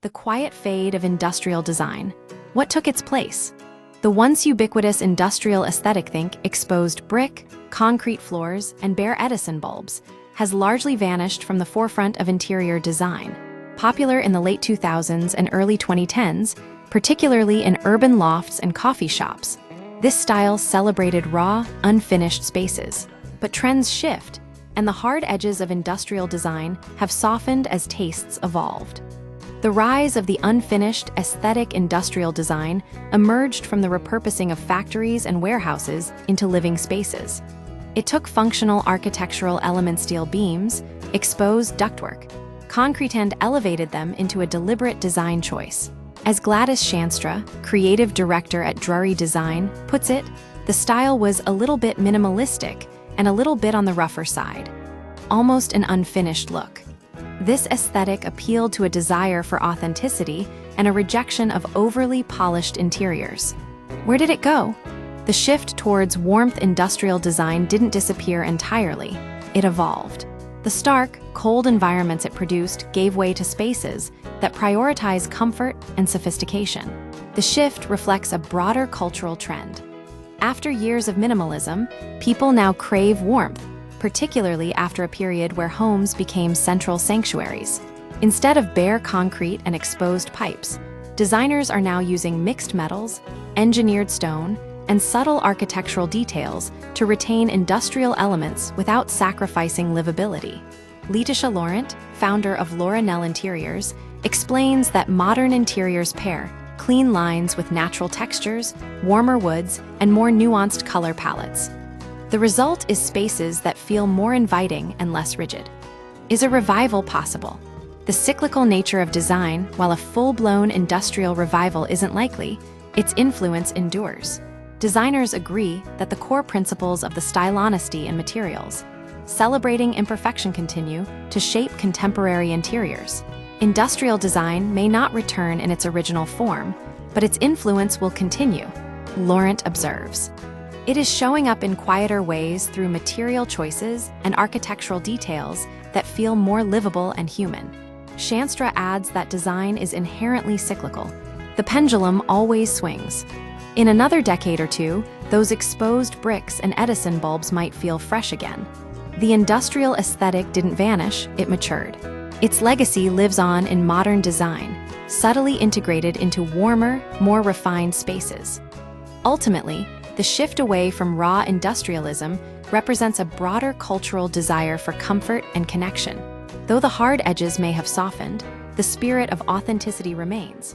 the quiet fade of industrial design. What took its place? The once ubiquitous industrial aesthetic, think exposed brick, concrete floors, and bare Edison bulbs, has largely vanished from the forefront of interior design. Popular in the late 2000s and early 2010s, particularly in urban lofts and coffee shops, this style celebrated raw, unfinished spaces. But trends shift, and the hard edges of industrial design have softened as tastes evolved. The rise of the unfinished, aesthetic industrial design emerged from the repurposing of factories and warehouses into living spaces. It took functional architectural element, steel beams, exposed ductwork, concrete, and elevated them into a deliberate design choice. As Gladys Shanstra, creative director at Drury Design, puts it, the style was a little bit minimalistic and a little bit on the rougher side. Almost an unfinished look. This aesthetic appealed to a desire for authenticity and a rejection of overly polished interiors. Where did it go? The shift towards warmth industrial design didn't disappear entirely. It evolved. The stark, cold environments it produced gave way to spaces that prioritize comfort and sophistication. The shift reflects a broader cultural trend. After years of minimalism, people now crave warmth, particularly after a period where homes became central sanctuaries. Instead of bare concrete and exposed pipes, designers are now using mixed metals, engineered stone, and subtle architectural details to retain industrial elements without sacrificing livability. Letitia Laurent, founder of Laura Nell Interiors, explains that modern interiors pair clean lines with natural textures, warmer woods, and more nuanced color palettes. The result is spaces that feel more inviting and less rigid. Is a revival possible? The cyclical nature of design, while a full-blown industrial revival isn't likely, its influence endures. Designers agree that the core principles of the style, honesty and materials, celebrating imperfection, continue to shape contemporary interiors. Industrial design may not return in its original form, but its influence will continue, Laurent observes. It is showing up in quieter ways through material choices and architectural details that feel more livable and human. Shanstra adds that design is inherently cyclical. The pendulum always swings. In another decade or two, those exposed bricks and Edison bulbs might feel fresh again. The industrial aesthetic didn't vanish, it matured. Its legacy lives on in modern design, subtly integrated into warmer, more refined spaces. Ultimately, the shift away from raw industrialism represents a broader cultural desire for comfort and connection. Though the hard edges may have softened, the spirit of authenticity remains.